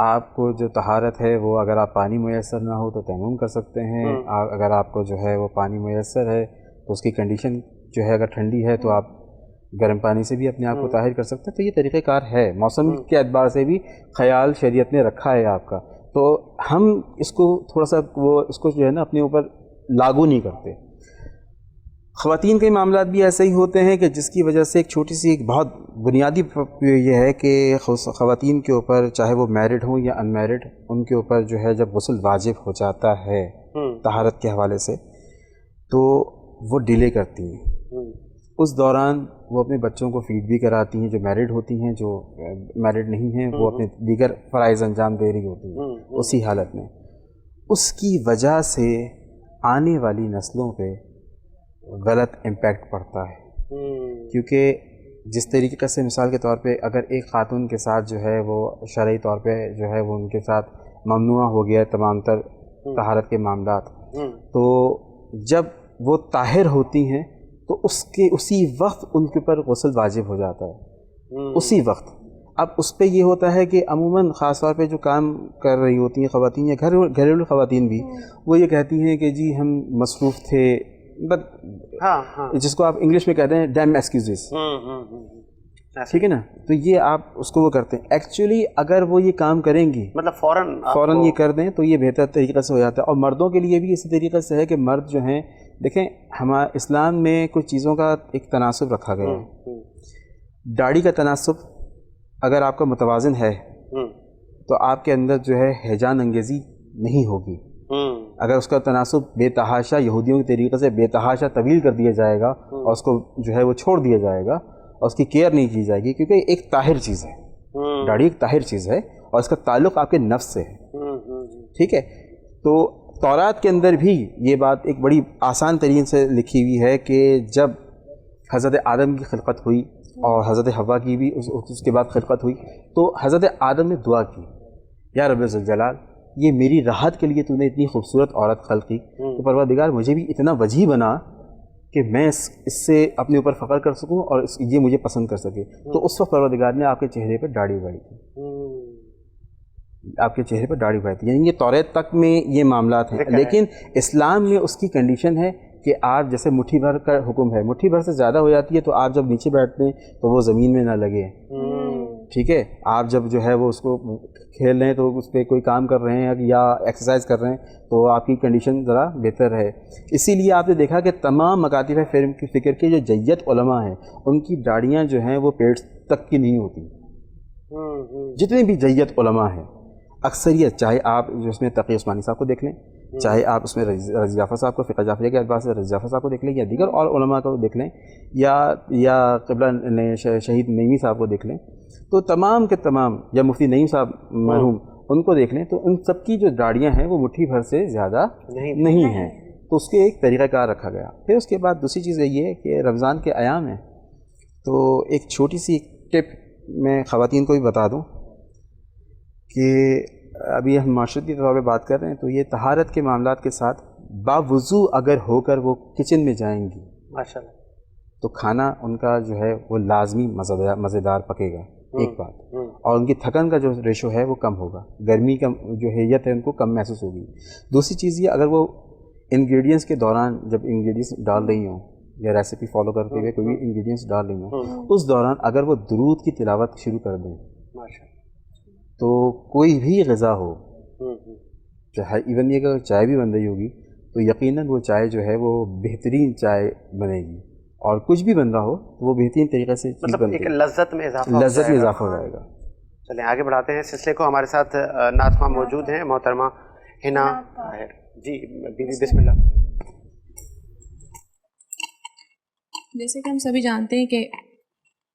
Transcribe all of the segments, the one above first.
آپ کو جو طہارت ہے وہ اگر آپ پانی میسر نہ ہو تو تیمم کر سکتے ہیں، اگر آپ کو جو ہے وہ پانی میسر ہے تو اس کی کنڈیشن جو ہے اگر ٹھنڈی ہے تو آپ گرم پانی سے بھی اپنے آپ کو طاہر کر سکتے ہیں. تو یہ طریقہ کار ہے، موسم کے اعتبار سے بھی خیال شریعت نے رکھا ہے آپ کا. تو ہم اس کو تھوڑا سا اس کو جو ہے نا اپنے اوپر لاگو نہیں کرتے. خواتین کے معاملات بھی ایسے ہی ہوتے ہیں کہ جس کی وجہ سے ایک چھوٹی سی ایک بہت بنیادی یہ ہے کہ خواتین کے اوپر چاہے وہ میرڈ ہوں یا ان میرڈ، ان کے اوپر جو ہے جب غسل واجب ہو جاتا ہے طہارت کے حوالے سے تو وہ ڈیلے کرتی ہیں. اس دوران وہ اپنے بچوں کو فیڈ بھی کراتی ہیں، جو میرڈ ہوتی ہیں، جو میرڈ نہیں ہیں وہ اپنے دیگر فرائض انجام دے رہی ہوتی ہیں اسی حالت میں. اس کی وجہ سے آنے والی نسلوں پہ غلط امپیکٹ پڑتا ہے، کیونکہ جس طریقے سے مثال کے طور پہ اگر ایک خاتون کے ساتھ جو ہے وہ شرعی طور پہ جو ہے وہ ان کے ساتھ ممنوع ہو گیا تمام تر طہارت کے معاملات، تو جب وہ طاہر ہوتی ہیں تو اسی وقت ان کے اوپر غسل واجب ہو جاتا ہے، اسی وقت. اب اس پہ یہ ہوتا ہے کہ عموماً خاص طور پہ جو کام کر رہی ہوتی ہیں خواتین یا گھریلو خواتین بھی، وہ یہ کہتی ہیں کہ جی ہم مصروف تھے، جس کو آپ انگلش میں کہتے ہیں ڈیم ایکسکیوزز، ٹھیک ہے نا. تو یہ آپ اس کو وہ کرتے ہیں. ایکچولی اگر وہ یہ کام کریں گی مطلب فوراً یہ کر دیں تو یہ بہتر طریقے سے ہو جاتا ہے. اور مردوں کے لیے بھی اسی طریقے سے ہے کہ مرد جو ہیں، دیکھیں ہمارے اسلام میں کچھ چیزوں کا ایک تناسب رکھا گیا ہے. داڑھی کا تناسب اگر آپ کا متوازن ہے تو آپ کے اندر جو ہے ہیجان انگیزی نہیں ہوگی. اگر اس کا تناسب بے تحاشا یہودیوں کے طریقے سے بے تحاشا طویل کر دیا جائے گا اور اس کو جو ہے وہ چھوڑ دیا جائے گا اور اس کی کیئر نہیں کی جائے گی، کیونکہ ایک طاہر چیز ہے، داڑھی ایک طاہر چیز ہے اور اس کا تعلق آپ کے نفس سے ہے، ٹھیک ہے. تو تورات کے اندر بھی یہ بات ایک بڑی آسان طریقے سے لکھی ہوئی ہے کہ جب حضرت آدم کی خلقت ہوئی اور حضرت حوا کی بھی اس کے بعد خلقت ہوئی، تو حضرت آدم نے دعا کی، یا رب ذوالجلال یہ میری راحت کے لیے تو نے اتنی خوبصورت عورت خلق کی، تو پروردگار مجھے بھی اتنا وجیح بنا کہ میں اس سے اپنے اوپر فخر کر سکوں اور یہ مجھے پسند کر سکے. تو اس وقت پروردگار نے آپ کے چہرے پر داڑھی اگائی تھی، آپ کے چہرے پر داڑھی اگائی تھی. یعنی یہ توریت تک میں یہ معاملات ہیں. لیکن اسلام میں اس کی کنڈیشن ہے کہ آپ جیسے مٹھی بھر کا حکم ہے، مٹھی بھر سے زیادہ ہو جاتی ہے تو آپ جب نیچے بیٹھتے ہیں تو وہ زمین میں نہ لگے، ٹھیک ہے. آپ جب جو ہے وہ اس کو کھیل رہے ہیں تو اس پہ کوئی کام کر رہے ہیں یا ایکسرسائز کر رہے ہیں تو آپ کی کنڈیشن ذرا بہتر ہے. اسی لیے آپ نے دیکھا کہ تمام مکاتب فکر کے جو جیت علماء ہیں ان کی داڑھیاں جو ہیں وہ پیٹ تک کی نہیں ہوتی. جتنے بھی جیت علماء ہیں اکثریت، چاہے آپ جو اس میں تقی عثمانی صاحب کو دیکھ لیں، چاہے آپ اس میں رضی جعفر صاحب کو فقہ جعفریہ کے اعتبار سے رضی جعفر صاحب کو دیکھ لیں، یا دیگر اور علماء کو دیکھ لیں، یا قبلہ شہید نعیمی صاحب کو دیکھ لیں، تو تمام کے تمام، یا مفتی نعیم صاحب مرحوم ان کو دیکھ لیں، تو ان سب کی جو داڑیاں ہیں وہ مٹھی بھر سے زیادہ نہیں ہیں. تو اس کے ایک طریقہ کار رکھا گیا. پھر اس کے بعد دوسری چیز یہ ہے کہ رمضان کے ایام ہیں، تو ایک چھوٹی سی ٹپ میں خواتین کو بھی بتا دوں کہ ابھی ہم معاشرتی طور پہ بات کر رہے ہیں، تو یہ طہارت کے معاملات کے ساتھ باوضو اگر ہو کر وہ کچن میں جائیں گی ماشاءاللہ تو کھانا ان کا جو ہے وہ لازمی مزیدار پکے گا، ایک بات. اور ان کی تھکن کا جو ریشو ہے وہ کم ہوگا، گرمی کا جو حیت ہے ان کو کم محسوس ہوگی. دوسری چیز یہ، اگر وہ انگریڈینٹس کے دوران جب انگریڈینٹس ڈال رہی ہوں یا ریسیپی فالو کرتے ہوئے کوئی بھی انگریڈینٹس ڈال رہی ہوں، اس دوران اگر وہ درود کی تلاوت شروع کر دیں تو کوئی بھی غذا ہو، چاہے ایون یہ کہ چائے بھی بن رہی ہوگی تو یقیناً وہ چائے جو ہے وہ بہترین چائے بنے گی، اور کچھ بھی بن رہا ہو تو وہ بہترین طریقے سے مطلب ایک لذت میں اضافہ ہو جائے گا. چلیں آگے بڑھاتے ہیں سلسلے کو. ہمارے ساتھ نعت خواں موجود ہیں محترمہ حنا طاہر جی. بی بی بسم اللہ. جیسے کہ ہم سبھی جانتے ہیں کہ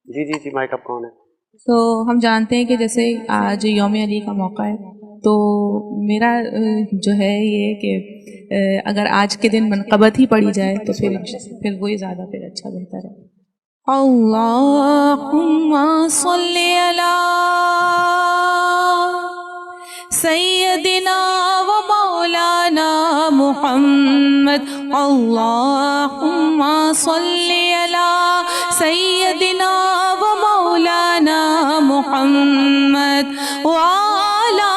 جی مائک آپ کون ہے؟ تو ہم جانتے ہیں کہ جیسے آج یوم علی کا موقع ہے، تو میرا جو ہے یہ کہ اگر آج کے دن منقبت ہی پڑھی جائے تو پھر وہی زیادہ پھر اچھا بہتر ہے. اللہم صلی علی سیدنا و مولانا محمد. اللہم صلی علی سیدنا و مولانا محمد وعلی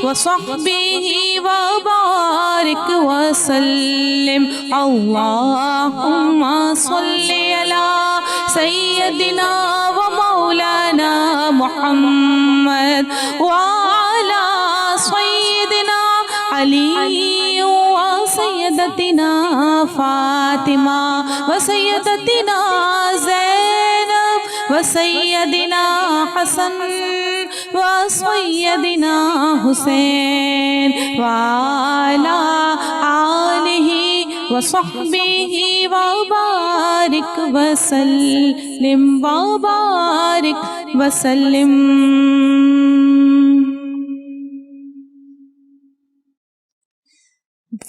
وصحبه وبارك وسلم اللهم صل على سيدنا ومولانا محمد وعلى سيدنا علي وسيدتنا فاطمة وسيدتنا زينب وسيدنا حسن وسيدنا حسين وعلى آله وصحبه وبارك وسلم وبارك وسلم.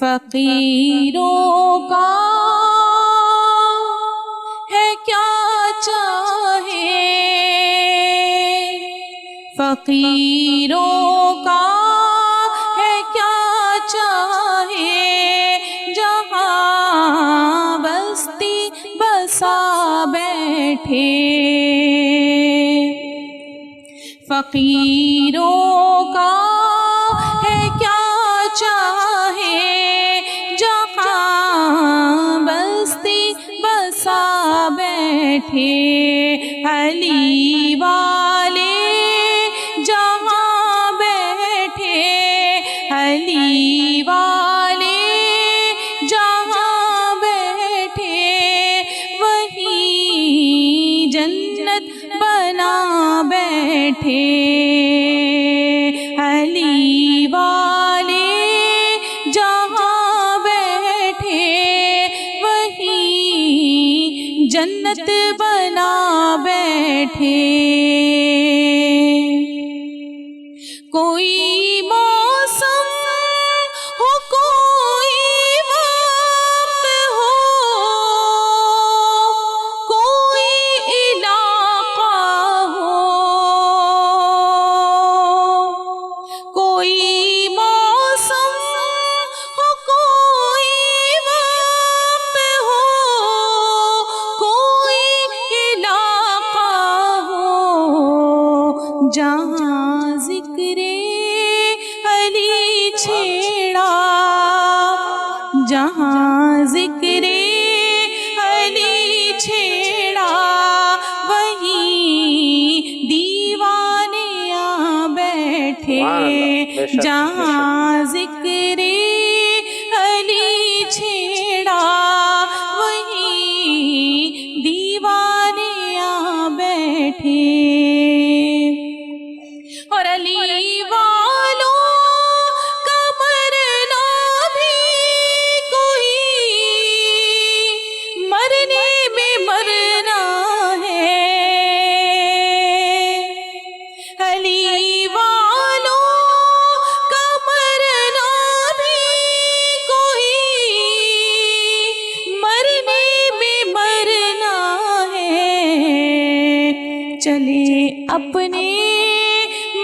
فقیروں کا ہے کیا چاہے، فقیروں کا ہے کیا چاہے، جہاں بستی بسا بیٹھے. فقیروں کا ہے کیا چاہے، جہاں بستی بسا بیٹھے. علی والے جہاں بیٹھے، علی والے جہاں بیٹھے، وہیں جنت بنا بیٹھے. علی والے جہاں بیٹھے، وہیں جنت بنا بیٹھے. کوئی موسم ہو، کوئی وقت ہو، کوئی علاقہ ہو، کوئی موسم ہو، کوئی وقت ہو، کوئی علاقہ ہو، جہاں ذکر علی چھیڑا، جہاں ذکر علی چھیڑا، وہیں دیوانے آ بیٹھے. جہاں ذکر علی چھیڑا، وہیں دیوانے آ بیٹھے. اور علی والوں کا مرنا بھی کوئی مرنے میں مرنا ہے. علی والوں کا مرنا بھی کوئی مرنے میں مرنا ہے. چلے اپنے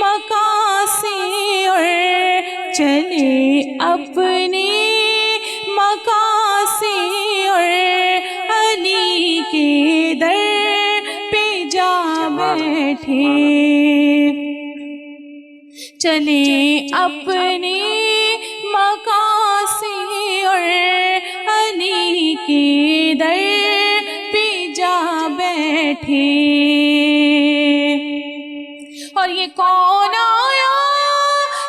مکان سے اور چلے اپنے مکان سے، اور علی کے در پہ جا بیٹھے. چلے اپنے مکان سے، اور علی کے در پہ جا بیٹھے. اور یہ کون آیا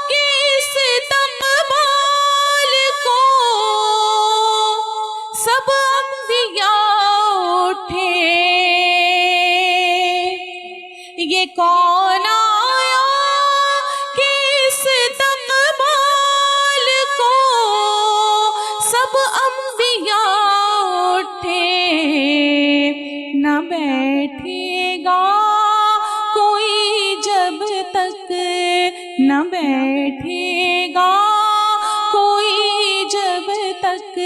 کہ اس استقبال کو سب انبیاء اٹھے. یہ کون آیا کہ اس استقبال کو سب انبیاء اٹھے. نہ بیٹھے گا کوئی جب تک، نہ بیٹھے گا کوئی جب تک،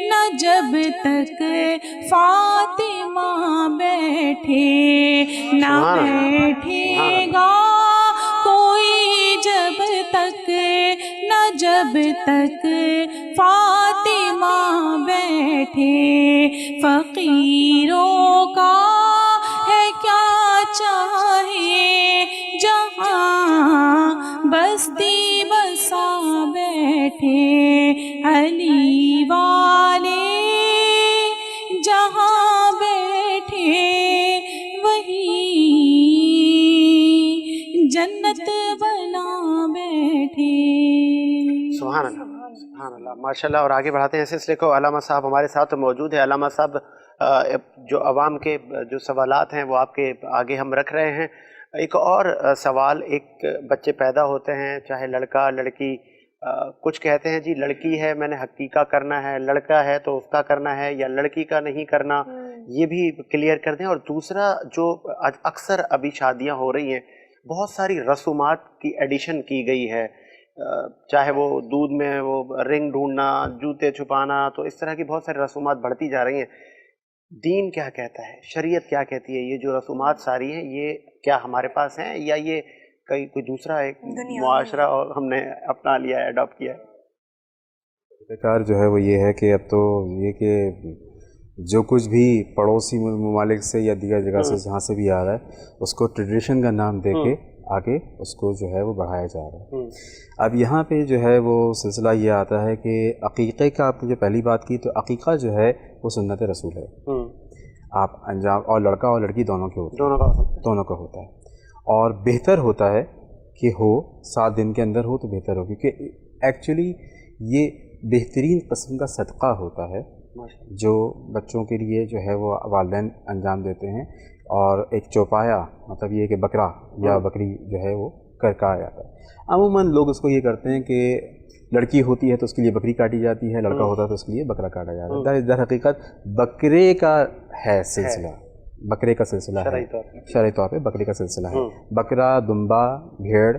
نہ جب تک فاطمہ بیٹھے. نہ بیٹھے گا کوئی جب تک، نہ جب تک فاطمہ بیٹھے. فقیروں کا ہے کیا چاہے، جہاں بستی علی والے جہاں بیٹھے وہی جنت بنا بیٹھے. سبحان اللہ، سبحان اللہ، ماشاء اللہ. اور آگے بڑھاتے ہیں سلسلے کو. علامہ صاحب ہمارے ساتھ موجود ہیں. علامہ صاحب جو عوام کے جو سوالات ہیں وہ آپ کے آگے ہم رکھ رہے ہیں. ایک اور سوال، ایک بچے پیدا ہوتے ہیں چاہے لڑکا لڑکی، کچھ کہتے ہیں جی لڑکی ہے میں نے حقیقہ کرنا ہے، لڑکا ہے تو اس کا کرنا ہے، یا لڑکی کا نہیں کرنا، یہ بھی کلیئر کر دیں. اور دوسرا جو اکثر ابھی شادیاں ہو رہی ہیں بہت ساری رسومات کی ایڈیشن کی گئی ہے، چاہے وہ دودھ میں وہ رنگ ڈھونڈنا، جوتے چھپانا، تو اس طرح کی بہت ساری رسومات بڑھتی جا رہی ہیں. دین کیا کہتا ہے، شریعت کیا کہتی ہے؟ یہ جو رسومات ساری ہیں یہ کیا ہمارے پاس ہیں یا یہ کوئی دوسرا ایک معاشرہ اور ہم نے اپنا لیا ہے، اڈاپٹ کیا ہے؟ کار جو ہے وہ یہ ہے کہ اب تو یہ کہ جو کچھ بھی پڑوسی ممالک سے یا دیگر جگہ سے جہاں سے بھی آ رہا ہے اس کو ٹریڈیشن کا نام دے کے آگے اس کو جو ہے وہ بڑھایا جا رہا ہے. اب یہاں پہ جو ہے وہ سلسلہ یہ آتا ہے کہ عقیقے کا آپ نے جو پہلی بات کی، تو عقیقہ جو ہے وہ سنت رسول ہے. آپ انجام اور لڑکا اور لڑکی دونوں کے ہوتے ہیں، دونوں کا ہوتا ہے. اور بہتر ہوتا ہے کہ ہو 7 دن کے اندر ہو تو بہتر ہو، کیونکہ ایکچولی یہ بہترین قسم کا صدقہ ہوتا ہے جو بچوں کے لیے جو ہے وہ والدین انجام دیتے ہیں. اور ایک چوپایا مطلب یہ کہ بکرا یا بکری جو ہے وہ کرکا جاتا ہے. عموماً لوگ اس کو یہ کرتے ہیں کہ لڑکی ہوتی ہے تو اس کے لیے بکری کاٹی جاتی ہے، لڑکا ہوتا ہے تو اس کے لیے بکرا کاٹا جاتا ہے. در حقیقت بکرے کا ہے سلسلہ، بکرے کا سلسلہ ہے، شرعی طور پہ بکرے کا سلسلہ ہے. بکرا، دمبا، بھیڑ،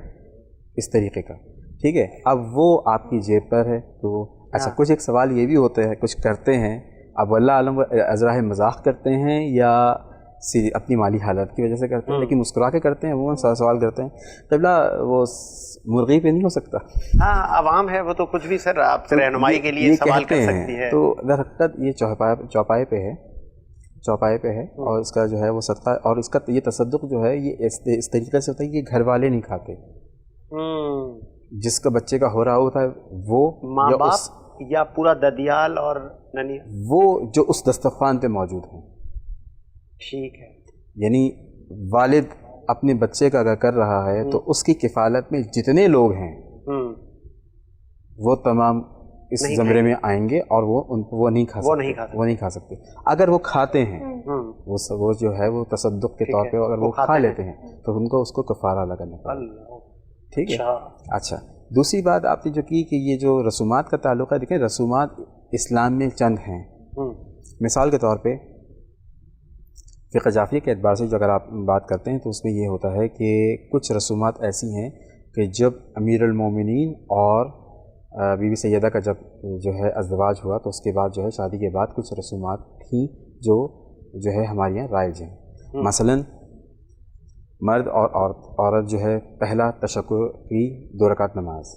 اس طریقے کا. ٹھیک ہے، اب وہ آپ کی جیب پر ہے. تو اچھا کچھ ایک سوال یہ بھی ہوتا ہے، کچھ کرتے ہیں اب واللہ عالم ازراہ مذاق کرتے ہیں یا اپنی مالی حالت کی وجہ سے کرتے ہیں، لیکن مسکرا کے کرتے ہیں. عموماً سوال کرتے ہیں قبلہ وہ مرغی پہ نہیں ہو سکتا. ہاں عوام ہے وہ تو کچھ بھی سر آپ سے رہنمائی کے لیے سوال کر سکتی ہے. تو در حقیقت یہ چوپائے پہ ہے، چوپائے پہ ہے. اور اس کا جو ہے وہ صدقہ، اور اس کا یہ تصدق جو ہے یہ اس طریقے سے ہوتا ہے کہ گھر والے نہیں کھاتے. جس کا بچے کا ہو رہا ہوتا ہے وہ ماں باپ یا پورا ددیال اور ننی، وہ جو اس دسترخوان پہ موجود ہیں. ٹھیک ہے، یعنی والد اپنے بچے کا اگر کر رہا ہے تو اس کی کفالت میں جتنے لوگ ہیں وہ تمام اس زمرے میں آئیں گے، اور وہ نہیں کھا سکتے. اگر وہ کھاتے ہیں وہ جو ہے وہ تصدق کے طور پہ اگر وہ کھا لیتے ہیں تو ان کو اس کو کفارہ ادا کرنا پڑے. ٹھیک ہے. اچھا دوسری بات آپ نے جو کی کہ یہ جو رسومات کا تعلق ہے، دیکھیں رسومات اسلام میں چند ہیں. مثال کے طور پہ فقہ جعفری کے اعتبار سے جو اگر آپ بات کرتے ہیں تو اس میں یہ ہوتا ہے کہ کچھ رسومات ایسی ہیں کہ جب امیر المومنین اور بی بی سیدہ کا جب جو ہے ازدواج ہوا تو اس کے بعد جو ہے شادی کے بعد کچھ رسومات تھیں جو ہے ہمارے یہاں رائج ہیں. مثلا مرد اور عورت جو ہے پہلا تشکر کی 2 رکعت نماز،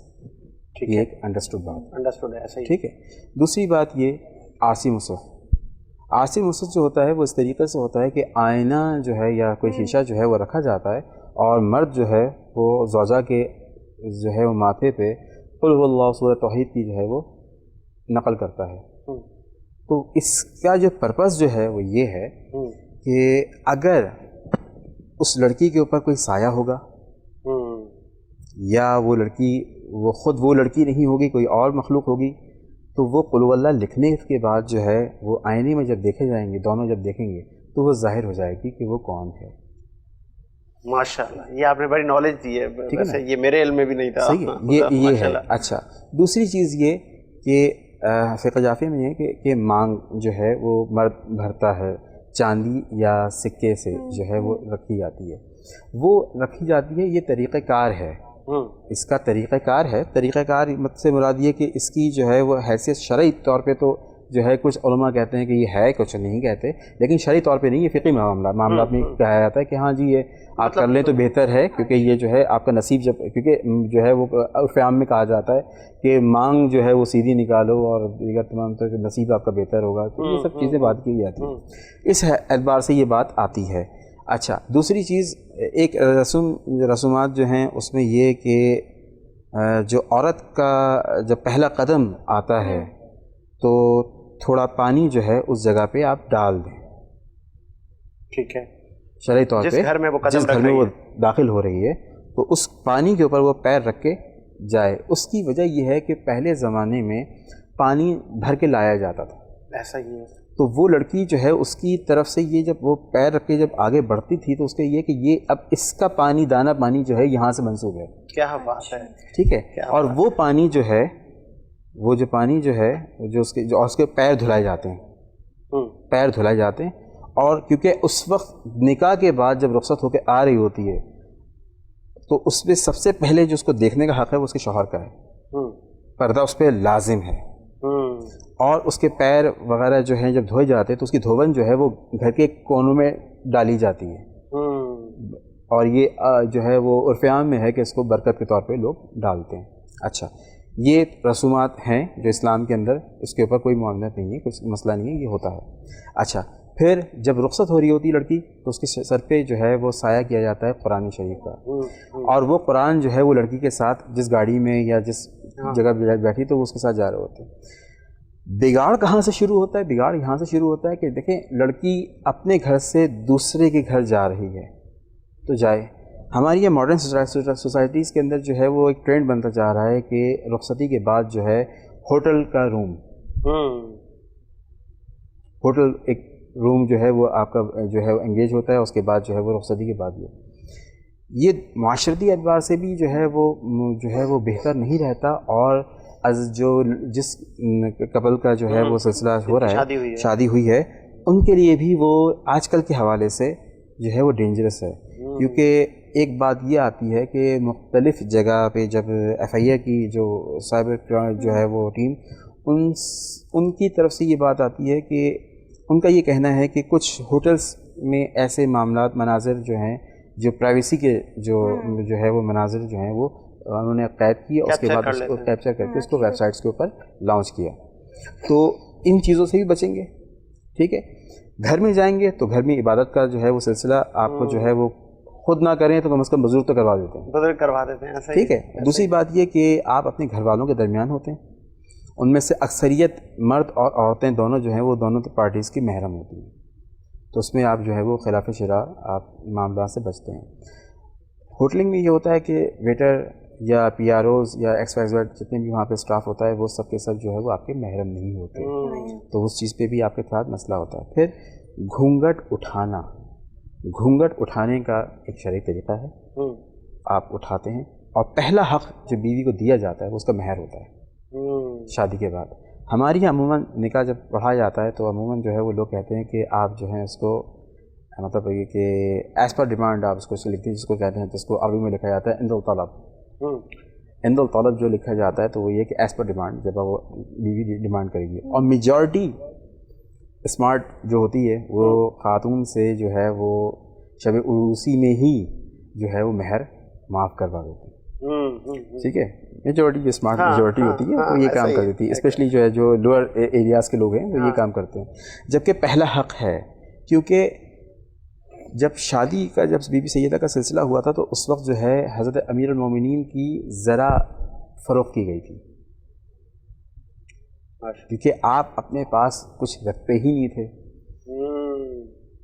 یہ ایک انڈرسٹوڈ بات ہے. ٹھیک ہے. دوسری بات یہ عاصی مصحف. عاصی مصحف جو ہوتا ہے وہ اس طریقے سے ہوتا ہے کہ آئینہ جو ہے یا کوئی شیشہ جو ہے وہ رکھا جاتا ہے اور مرد جو ہے وہ زوجہ کے جو ہے وہ ماتھے پہ قل هو اللہ سورۃ توحید کی جو ہے وہ نقل کرتا ہے. تو اس کا جو پرپس جو ہے وہ یہ ہے کہ اگر اس لڑکی کے اوپر کوئی سایہ ہوگا یا وہ لڑکی وہ لڑکی نہیں ہوگی، کوئی اور مخلوق ہوگی، تو وہ قل هو اللہ لکھنے کے بعد جو ہے وہ آئینے میں جب دیکھے جائیں گے، دونوں جب دیکھیں گے تو وہ ظاہر ہو جائے گی کہ وہ کون ہے. ماشاءاللہ، یہ آپ نے بڑی نالج دی ہے، ویسے یہ میرے علم میں بھی نہیں تھا. صحیح ہے، یہ ہے. اچھا دوسری چیز یہ کہ فقہ جعفری میں یہ کہ مانگ جو ہے وہ مرد بھرتا ہے چاندی یا سکے سے جو ہے وہ رکھی جاتی ہے. وہ رکھی جاتی ہے، یہ طریقہ کار ہے، اس کا طریقہ کار ہے. طریقہ کار سے مراد یہ کہ اس کی جو ہے وہ حیثیت شرعی طور پہ تو جو ہے کچھ علماء کہتے ہیں کہ یہ ہے، کچھ نہیں کہتے، لیکن شرعی طور پہ نہیں، یہ فقہی معاملات میں کہا جاتا ہے کہ ہاں جی یہ آپ کر لیں تو بہتر ہے، کیونکہ یہ جو ہے آپ کا نصیب جب کیونکہ جو ہے وہ عرف عام میں کہا جاتا ہے کہ مانگ جو ہے وہ سیدھی نکالو اور دیگر تمام طرح نصیب آپ کا بہتر ہوگا. تو یہ سب چیزیں بات کی جاتی ہیں، اس اعتبار سے یہ بات آتی ہے. اچھا دوسری چیز ایک رسومات جو ہیں اس میں یہ کہ جو عورت کا جب پہلا قدم آتا ہے تو تھوڑا پانی جو ہے اس جگہ پہ آپ ڈال دیں. ٹھیک ہے. شرعی طور پہ جس گھر میں وہ قدم جس گھر میں وہ داخل ہو رہی ہے تو اس پانی کے اوپر وہ پیر رکھ کے جائے. اس کی وجہ یہ ہے کہ پہلے زمانے میں پانی بھر کے لایا جاتا تھا. ایسا ہی ہے. تو وہ لڑکی جو ہے اس کی طرف سے یہ جب وہ پیر رکھ کے جب آگے بڑھتی تھی تو اس کا یہ کہ یہ اب اس کا پانی دانہ پانی جو ہے یہاں سے منسوب ہے. کیا بات ہے. ٹھیک ہے. اور وہ پانی جو ہے وہ جو پانی جو ہے جو اس کے پیر دھلائے جاتے ہیں, پیر دھلائے جاتے ہیں. اور کیونکہ اس وقت نکاح کے بعد جب رخصت ہو کے آ رہی ہوتی ہے تو اس میں سب سے پہلے جو اس کو دیکھنے کا حق ہے وہ اس کے شوہر کا ہے. پردہ اس پہ لازم ہے. اور اس کے پیر وغیرہ جو ہیں جب دھوئے جاتے ہیں تو اس کی دھوبن جو ہے وہ گھر کے کونوں میں ڈالی جاتی ہے. اور یہ جو ہے وہ عرف عام میں ہے کہ اس کو برکت کے طور پہ لوگ ڈالتے ہیں. اچھا, یہ رسومات ہیں جو اسلام کے اندر, اس کے اوپر کوئی معاملات نہیں ہے, کچھ مسئلہ نہیں ہے, یہ ہوتا ہے. اچھا, پھر جب رخصت ہو رہی ہوتی ہے لڑکی تو اس کے سر پہ جو ہے وہ سایہ کیا جاتا ہے قرآن شریف کا. اور وہ قرآن جو ہے وہ لڑکی کے ساتھ جس گاڑی میں یا جس جگہ بیٹھی تو وہ اس کے ساتھ جا رہے ہوتے ہیں. بگاڑ کہاں سے شروع ہوتا ہے؟ بگاڑ یہاں سے شروع ہوتا ہے کہ دیکھیں لڑکی اپنے گھر سے دوسرے کے گھر جا رہی ہے تو جائے. ہماری یہ ماڈرن سوسائٹیز کے اندر جو ہے وہ ایک ٹرینڈ بنتا جا رہا ہے کہ رخصتی کے بعد جو ہے ہوٹل کا روم, ہوٹل ایک روم جو ہے وہ آپ کا جو ہے انگیج ہوتا ہے, اس کے بعد جو ہے وہ رخصتی کے بعد یہ معاشرتی اعتبار سے بھی جو ہے وہ بہتر نہیں رہتا. اور جو جس کپل کا جو ہے وہ سلسلہ ہو رہا ہے, شادی ہوئی ہے, ان کے لیے بھی وہ آج کل کے حوالے سے جو ہے وہ ڈینجرس ہے. کیونکہ ایک بات یہ آتی ہے کہ مختلف جگہ پہ جب ایف آئی اے کی جو سائبر جو ہے وہ ٹیم, ان کی طرف سے یہ بات آتی ہے کہ ان کا یہ کہنا ہے کہ کچھ ہوٹلس میں ایسے معاملات مناظر جو ہیں جو پرائیویسی کے جو ہے وہ مناظر جو ہیں وہ انہوں نے قید کی, اور اس کے بعد اس کو کیپچر کر کے اس کو ویب سائٹس کے اوپر لانچ کیا. تو ان چیزوں سے بھی بچیں گے. ٹھیک ہے. گھر میں جائیں گے تو گھر میں عبادت کا جو ہے وہ سلسلہ آپ کو جو ہے وہ خود نہ کریں تو کم از کم بزرگ تو کروا دیتے ہیں. بزرگ کروا دیتے ہیں. ٹھیک ہے. دوسری بات یہ کہ آپ اپنے گھر والوں کے درمیان ہوتے ہیں, ان میں سے اکثریت مرد اور عورتیں دونوں جو ہیں وہ دونوں پارٹیز کی محرم ہوتی ہیں, تو اس میں آپ جو ہے وہ خلاف شرع آپ معاملات سے بچتے ہیں. ہوٹلنگ میں یہ ہوتا ہے کہ ویٹر یا پی آر اوز یا ایکس وائی زیڈ جتنے بھی وہاں پہ اسٹاف ہوتا ہے وہ سب کے سب جو ہے وہ آپ کے محرم نہیں ہوتے, تو اس چیز پہ بھی آپ کے ساتھ مسئلہ ہوتا ہے. پھر گھونگھٹ اٹھانا, گھونگھٹ اٹھانے کا ایک شرعی طریقہ ہے, آپ اٹھاتے ہیں. اور پہلا حق جو بیوی کو دیا جاتا ہے وہ اس کا مہر ہوتا ہے شادی کے بعد. ہمارے یہاں عموماً نکاح جب پڑھا جاتا ہے تو عموماً جو ہے وہ لوگ کہتے ہیں کہ آپ جو ہیں اس کو مطلب یہ کہ ایز پر ڈیمانڈ آپ اس کو لکھتے ہیں, جس کو کہتے ہیں جس کو عربی میں لکھا جاتا ہے عند الطلب. عند الطلب جو لکھا جاتا ہے تو وہ یہ کہ ایز پر ڈیمانڈ, جب وہ بیوی ڈیمانڈ کرے گی. اور میجورٹی اسمارٹ جو ہوتی ہے وہ خاتون سے جو ہے وہ شب عروسی میں ہی جو ہے وہ مہر معاف کروا دیتی ہے. ٹھیک ہے. میجورٹی جو اسمارٹ میجورٹی ہوتی ہے وہ یہ کام کر دیتی ہے, اسپیشلی جو ہے جو لوور ایریاز کے لوگ ہیں وہ یہ کام کرتے ہیں. جبکہ پہلا حق ہے, کیونکہ جب شادی کا جب بی بی سیدہ کا سلسلہ ہوا تھا تو اس وقت جو ہے حضرت امیر المومنین کی ذرا فروخت کی گئی تھی, کیونکہ آپ اپنے پاس کچھ رکھتے ہی نہیں تھے,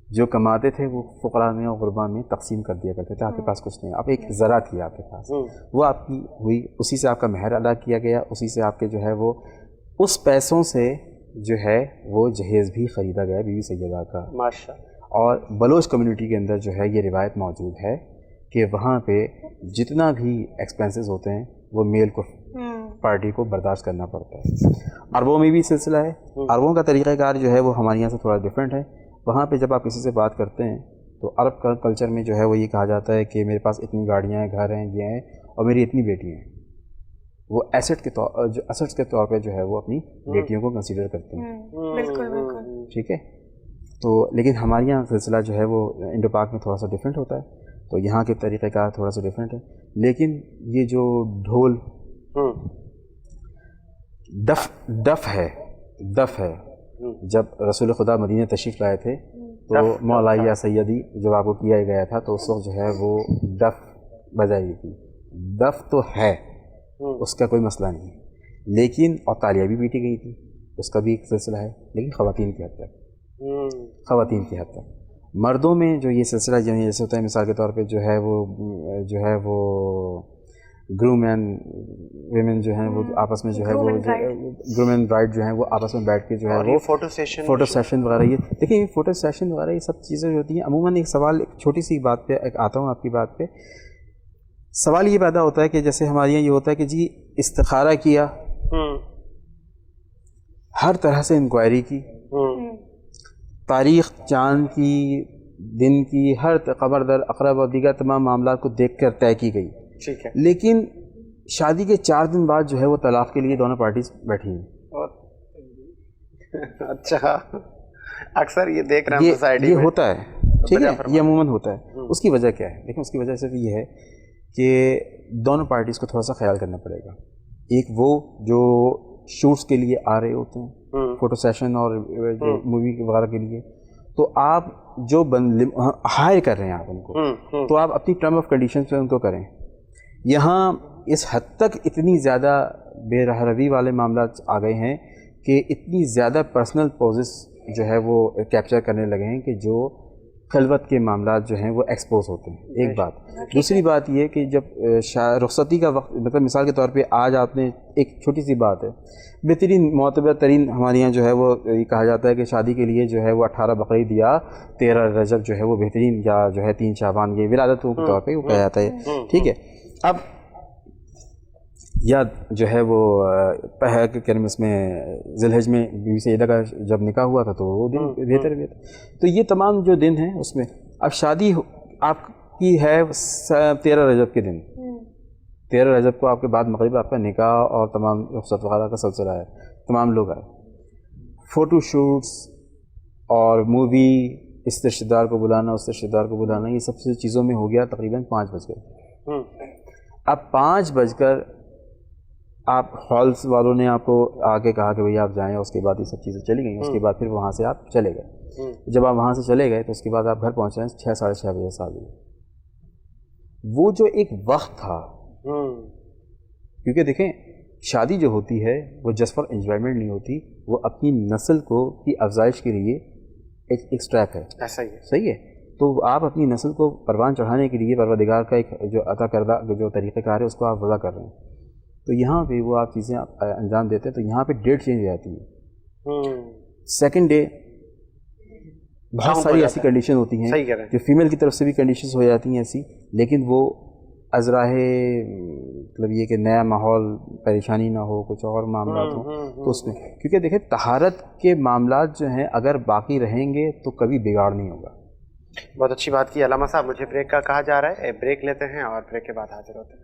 جو کماتے تھے وہ فقراء میں اور غرباء میں تقسیم کر دیا کرتے تھے. آپ کے پاس کچھ نہیں, آپ ایک ذرا تھی آپ کے پاس, وہ آپ کی ہوئی, اسی سے آپ کا مہر ادا کیا گیا, اسی سے آپ کے جو ہے وہ اس پیسوں سے جو ہے وہ جہیز بھی خریدا گیا بی بی سیدہ کا. ماشاءاللہ. اور بلوچ کمیونٹی کے اندر جو ہے یہ روایت موجود ہے کہ وہاں پہ جتنا بھی ایکسپینسز ہوتے ہیں وہ میل کو پارٹی کو برداشت کرنا پڑتا ہے. عربوں میں بھی سلسلہ ہے, عربوں کا طریقہ کار جو ہے وہ ہمارے یہاں سے تھوڑا ڈفرینٹ ہے. وہاں پہ جب آپ کسی سے بات کرتے ہیں تو عرب کا کلچر میں جو ہے وہ یہ کہا جاتا ہے کہ میرے پاس اتنی گاڑیاں ہیں, گھر ہیں, یہ ہیں, اور میری اتنی بیٹی ہیں. وہ ایسٹ کے طور جو اسٹس کے طور پہ جو ہے وہ اپنی بیٹیوں کو کنسیڈر کرتے ہیں. بالکل بالکل. ٹھیک ہے. تو لیکن ہمارے یہاں سلسلہ جو ہے وہ انڈو پاک میں تھوڑا سا ڈفرینٹ ہوتا ہے, تو یہاں کے طریقہ کار تھوڑا سا ڈفرینٹ ہے. لیکن یہ جو ڈھول دف ہے, جب رسول خدا مدینہ تشریف لائے تھے تو مولا یا سیدی جب آپ کو کیا گیا تھا تو اس وقت جو ہے وہ دف بجائی تھی. دف تو ہے اس کا کوئی مسئلہ نہیں ہے، لیکن اور تالیاں بھی پیٹی گئی تھی، اس کا بھی ایک سلسلہ ہے، لیکن خواتین کی حد تک، خواتین کی حد تک۔ مردوں میں جو یہ سلسلہ جیسے ہوتا ہے، مثال کے طور پہ جو ہے وہ گروم اینڈ ویمن جو ہیں وہ آپس میں جو ہے وہ گروم اینڈ برائڈ جو ہیں وہ آپس میں بیٹھ کے جو ہے وہ فوٹو سیشن وغیرہ، یہ دیکھیں یہ فوٹو سیشن وغیرہ یہ سب چیزیں جو ہوتی ہیں عموماً ایک سوال، ایک چھوٹی سی بات پہ آتا ہوں آپ کی بات پہ، سوال یہ پیدا ہوتا ہے کہ جیسے ہمارے یہاں یہ ہوتا ہے کہ جی استخارہ کیا، ہر طرح سے انکوائری کی، تاریخ چاند کی، دن کی، ہر قمر در عقرب اور دیگر تمام معاملات کو دیکھ کر طے کی گئی، ٹھیک ہے، لیکن شادی کے 4 دن بعد جو ہے وہ طلاق کے لیے دونوں پارٹیز بیٹھی ہیں۔ اچھا، اکثر یہ دیکھ رہے ہیں سوسائٹی میں، یہ ہوتا ہے، ٹھیک ہے، یہ عموماً ہوتا ہے۔ اس کی وجہ کیا ہے؟ لیکن اس کی وجہ صرف یہ ہے کہ دونوں پارٹیز کو تھوڑا سا خیال کرنا پڑے گا۔ ایک وہ جو شوٹس کے لیے آ رہے ہوتے ہیں، فوٹو سیشن اور مووی وغیرہ کے لیے، تو آپ جو ہائر کر رہے ہیں آپ ان کو، تو آپ اپنی ٹرم آف کنڈیشن پہ ان کو کریں۔ یہاں اس حد تک اتنی زیادہ بے رحم روی والے معاملات آ گئے ہیں کہ اتنی زیادہ پرسنل پوزز جو ہے وہ کیپچر کرنے لگے ہیں کہ جو خلوت کے معاملات جو ہیں وہ ایکسپوز ہوتے ہیں، ایک بات۔ دوسری بات یہ کہ جب رخصتی کا وقت، مطلب مثال کے طور پہ آج آپ نے ایک چھوٹی سی بات ہے، بہترین معتبر ترین ہمارے یہاں جو ہے وہ یہ کہا جاتا ہے کہ شادی کے لیے جو ہے وہ 18 بقرعید یا 13 رجب جو ہے وہ بہترین، یا جو ہے 3 شعبان یہ ولادتوں کے طور پہ وہ کہا جاتا ہے، ٹھیک ہے۔ اب یا جو ہے وہ اس میں ذی الحج میں بیوی سیدہ کا جب نکاح ہوا تھا تو وہ دن بہتر، تو یہ تمام جو دن ہیں اس میں اب شادی آپ کی ہے 13 رجب کے دن، 13 رجب کو آپ کے بعد مغرب آپ کا نکاح اور تمام رخصت وغیرہ کا سلسلہ ہے، تمام لوگ آئے، فوٹو شوٹس اور مووی، اس رشتہ دار کو بلانا اس رشتہ دار کو بلانا، یہ سب سے چیزوں میں ہو گیا تقریباً 5 بج گئے۔ اب 5 بج کر آپ ہالس والوں نے آپ کو آگے کہا کہ بھئی آپ جائیں، اس کے بعد یہ سب چیزیں چلی گئیں، اس کے بعد پھر وہاں سے آپ چلے گئے۔ جب آپ وہاں سے چلے گئے تو اس کے بعد آپ گھر پہنچ رہے ہیں 6 ساڑھے 6 بجے 7 بجے۔ وہ جو ایک وقت تھا، کیونکہ دیکھیں شادی جو ہوتی ہے وہ جسٹ فار انجوائمنٹ نہیں ہوتی، وہ اپنی نسل کو کی افزائش کے لیے ایک سٹریپ ہے، ایسا ہی ہے، صحیح ہے۔ تو آپ اپنی نسل کو پروان چڑھانے کے لیے پروردگار کا ایک جو عطا کردہ جو طریقہ کار ہے اس کو آپ وضع کر رہے ہیں، تو یہاں پہ وہ آپ چیزیں انجام دیتے ہیں، تو یہاں پہ ڈیٹ چینج ہو جاتی ہے۔ سیکنڈ ڈے بہت ساری ایسی کنڈیشن ہوتی ہیں جو فیمیل کی طرف سے بھی کنڈیشنز ہو جاتی ہیں ایسی، لیکن وہ ازراہ مطلب یہ کہ نیا ماحول، پریشانی نہ ہو، کچھ اور معاملات ہوں تو اس میں، کیونکہ دیکھیں طہارت کے معاملات جو ہیں اگر باقی رہیں گے تو کبھی بگاڑ نہیں ہوگا۔ بہت اچھی بات کی علامہ صاحب۔ مجھے بریک کا کہا جا رہا ہے، بریک لیتے ہیں اور بریک کے بعد حاضر ہوتے ہیں۔